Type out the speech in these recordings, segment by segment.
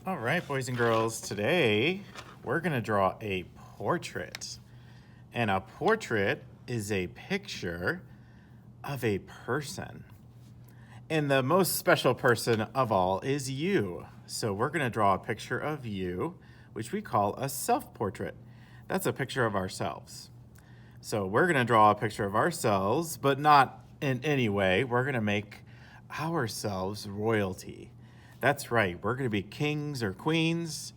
All right, boys and girls, today we're going to draw a portrait. And a portrait is a picture of a person. And the most special person of all is you. So we're going to draw a picture of you, which we call a self-portrait. That's a picture of ourselves. So we're going to draw a picture of ourselves, but not in any way. We're going to make ourselves royalty. That's right, we're going to be kings or queens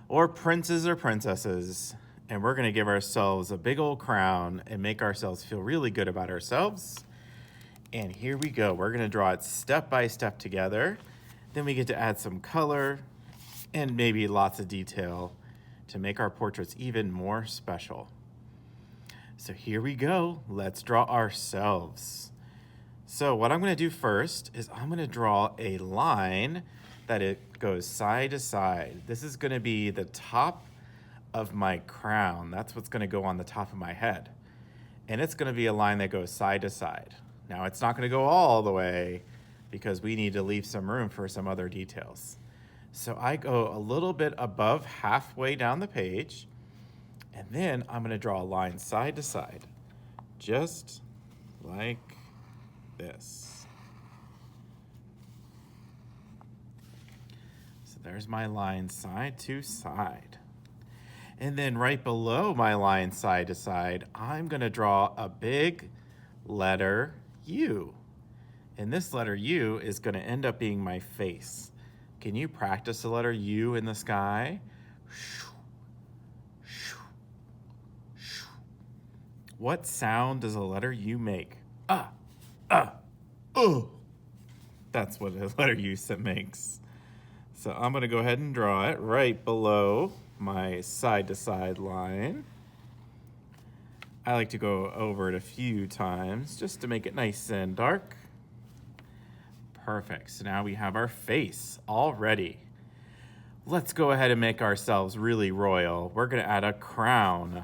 or princes or princesses, and we're going to give ourselves a big old crown and make ourselves feel really good about ourselves. And here we go. We're going to draw it step by step together. Then we get to add some color and maybe lots of detail to make our portraits even more special. So here we go. Let's draw ourselves. So what I'm going to do first is I'm going to draw a line that it goes side to side. This is going to be the top of my crown. That's what's going to go on the top of my head. And it's going to be a line that goes side to side. Now it's not going to go all the way because we need to leave some room for some other details. So I go a little bit above halfway down the page, and then I'm going to draw a line side to side, just like this. So there's my line side to side. And then right below my line side to side, I'm going to draw a big letter U. And this letter U is going to end up being my face. Can you practice the letter U in the sky? What sound does a letter U make? That's what a letter U makes. So I'm going to go ahead and draw it right below my side-to-side line. I like to go over it a few times just to make it nice and dark. Perfect. So now we have our face all ready. Let's go ahead and make ourselves really royal. We're going to add a crown.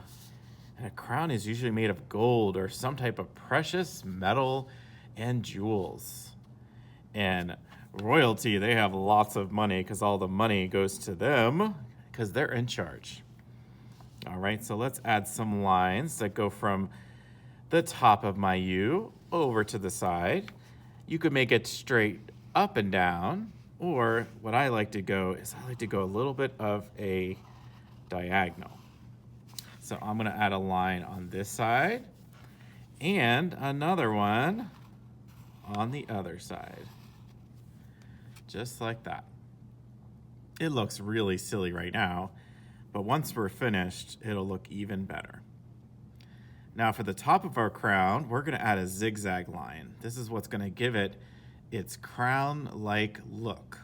And a crown is usually made of gold or some type of precious metal and jewels. And royalty, they have lots of money because all the money goes to them because they're in charge. All right, so let's add some lines that go from the top of my U over to the side. You could make it straight up and down, or what I like to go is I like to go a little bit of a diagonal. So I'm going to add a line on this side and another one on the other side. Just like that. It looks really silly right now, but once we're finished, it'll look even better. Now for the top of our crown, we're going to add a zigzag line. This is what's going to give it its crown-like look.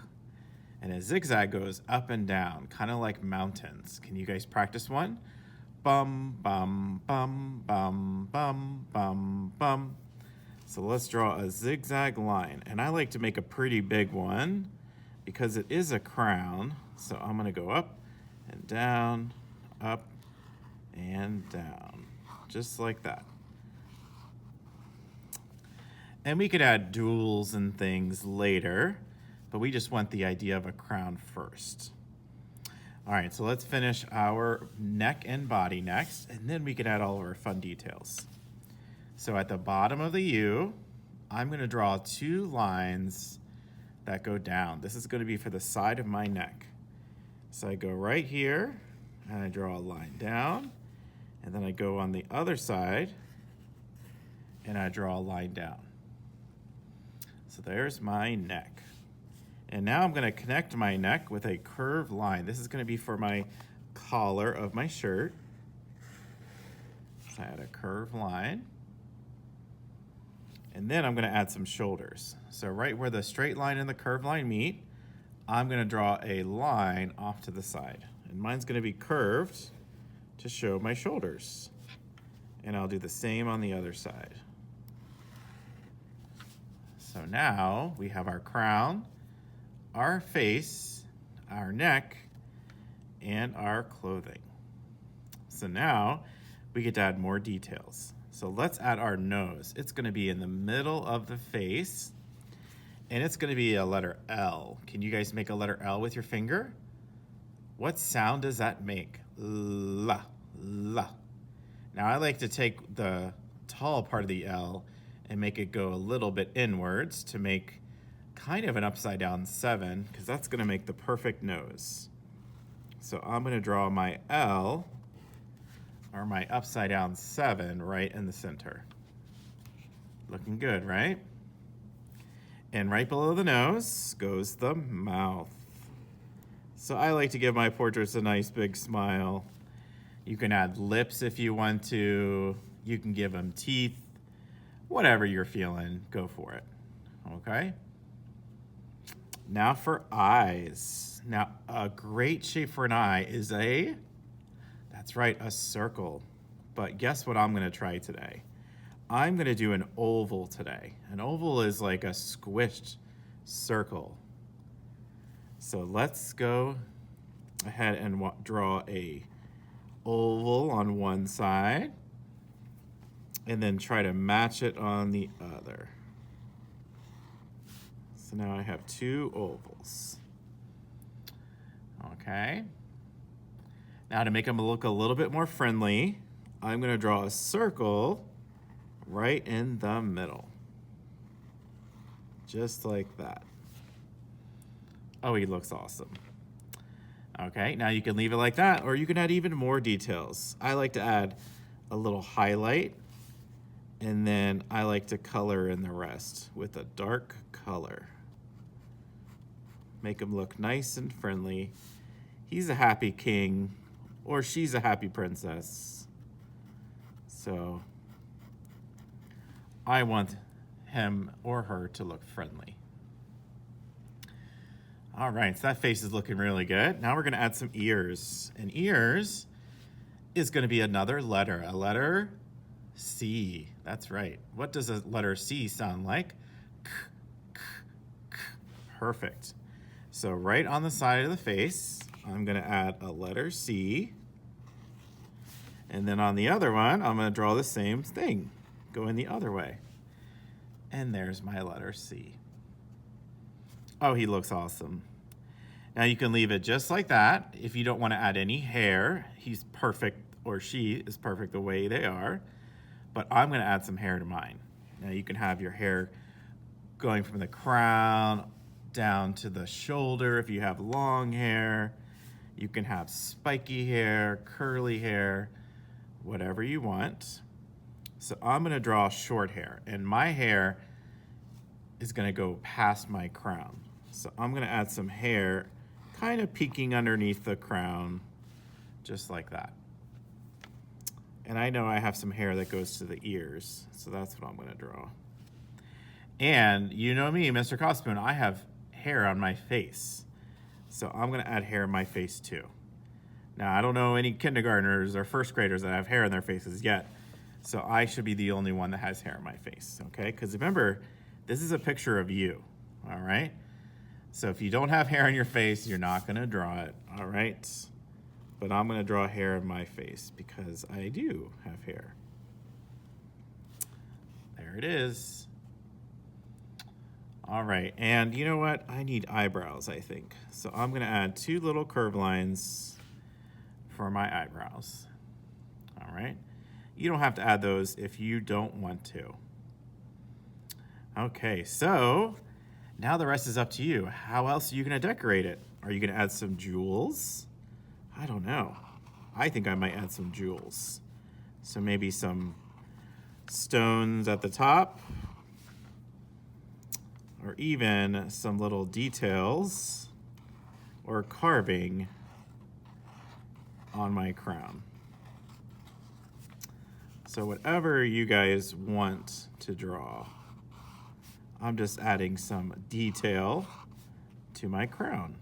And a zigzag goes up and down, kind of like mountains. Can you guys practice one? Bum, bum, bum, bum, bum, bum, bum. So let's draw a zigzag line. And I like to make a pretty big one because it is a crown. So I'm going to go up and down, up and down, just like that. And we could add jewels and things later, but we just want the idea of a crown first. All right, so let's finish our neck and body next, and then we can add all of our fun details. So at the bottom of the U, I'm going to draw two lines that go down. This is going to be for the side of my neck. So I go right here, and I draw a line down, and then I go on the other side, and I draw a line down. So there's my neck. And now I'm going to connect my neck with a curved line. This is going to be for my collar of my shirt. So I add a curved line. And then I'm going to add some shoulders. So right where the straight line and the curved line meet, I'm going to draw a line off to the side. And mine's going to be curved to show my shoulders. And I'll do the same on the other side. So now we have our crown, our face, our neck, and our clothing. So now we get to add more details. So let's add our nose. It's going to be in the middle of the face, and it's going to be a letter L. Can you guys make a letter L with your finger? What sound does that make? La, la. Now I like to take the tall part of the L and make it go a little bit inwards to make kind of an upside down 7, because that's gonna make the perfect nose. So I'm gonna draw my L, or my upside down 7, right in the center. Looking good, right? And right below the nose goes the mouth. So I like to give my portraits a nice big smile. You can add lips if you want to. You can give them teeth. Whatever you're feeling, go for it. Okay? Now for eyes. Now, a great shape for an eye is that's right, a circle. But guess what I'm gonna try today? I'm gonna do an oval today. An oval is like a squished circle. So let's go ahead and draw a oval on one side and then try to match it on the other. So now I have 2 ovals. Okay. Now to make them look a little bit more friendly, I'm gonna draw a circle right in the middle. Just like that. Oh, he looks awesome. Okay, now you can leave it like that, or you can add even more details. I like to add a little highlight, and then I like to color in the rest with a dark color. Make him look nice and friendly. He's a happy king, or she's a happy princess. So I want him or her to look friendly. All right, so that face is looking really good. Now we're gonna add some ears. And ears is gonna be another letter, a letter C. That's right. What does a letter C sound like? K, k, k. Perfect. So right on the side of the face, I'm gonna add a letter C. And then on the other one, I'm gonna draw the same thing, going the other way. And there's my letter C. Oh, he looks awesome. Now you can leave it just like that. If you don't want to add any hair, he's perfect, or she is perfect the way they are. But I'm going to add some hair to mine. Now you can have your hair going from the crown down to the shoulder if you have long hair. You can have spiky hair, curly hair, whatever you want. So I'm going to draw short hair, and my hair is going to go past my crown. So I'm going to add some hair kind of peeking underneath the crown, just like that. And I know I have some hair that goes to the ears, so that's what I'm going to draw. And you know me, Mr. Cospoon, I have hair on my face. So I'm going to add hair on my face too. Now, I don't know any kindergartners or first graders that have hair on their faces yet, so I should be the only one that has hair on my face, okay? Because remember, this is a picture of you, all right? So if you don't have hair on your face, you're not gonna draw it, all right? But I'm gonna draw hair on my face because I do have hair. There it is. All right, and you know what? I need eyebrows, I think. So I'm gonna add 2 little curve lines for my eyebrows, all right? You don't have to add those if you don't want to. Okay, so now the rest is up to you. How else are you gonna decorate it? Are you gonna add some jewels? I don't know. I think I might add some jewels. So maybe some stones at the top, or even some little details or carving on my crown. So whatever you guys want to draw, I'm just adding some detail to my crown.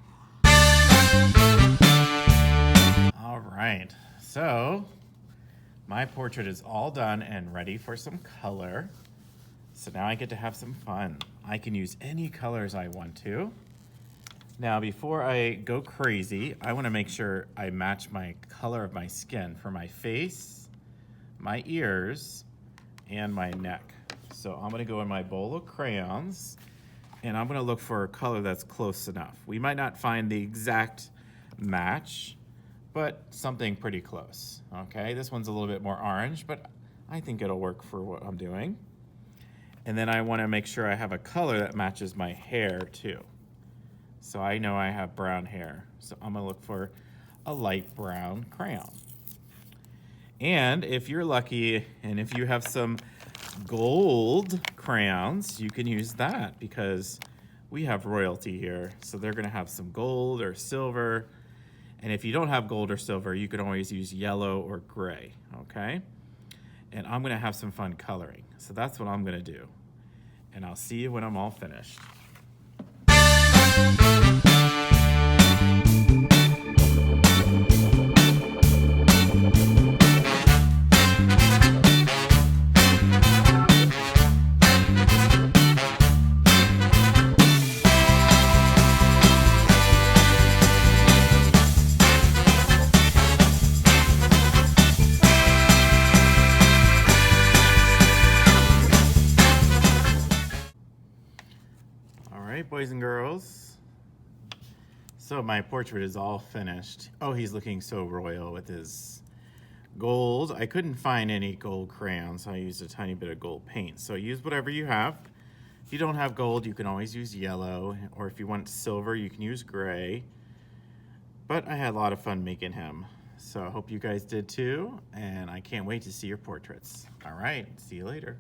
All right, so my portrait is all done and ready for some color. So now I get to have some fun. I can use any colors I want to. Now, before I go crazy, I want to make sure I match my color of my skin for my face, my ears, and my neck. So I'm gonna go in my bowl of crayons, and I'm gonna look for a color that's close enough. We might not find the exact match, but something pretty close, okay? This one's a little bit more orange, but I think it'll work for what I'm doing. And then I want to make sure I have a color that matches my hair too. So I know I have brown hair, so I'm gonna look for a light brown crayon. And if you're lucky and if you have some gold crayons, you can use that because we have royalty here. So they're gonna have some gold or silver. And if you don't have gold or silver, you can always use yellow or gray, okay? And I'm gonna have some fun coloring. So that's what I'm gonna do. And I'll see you when I'm all finished. All right, boys and girls. So my portrait is all finished. Oh, he's looking so royal with his gold. I couldn't find any gold crayons, so I used a tiny bit of gold paint. So use whatever you have. If you don't have gold, you can always use yellow, or if you want silver, you can use gray. But I had a lot of fun making him. So I hope you guys did too, and I can't wait to see your portraits. All right, see you later.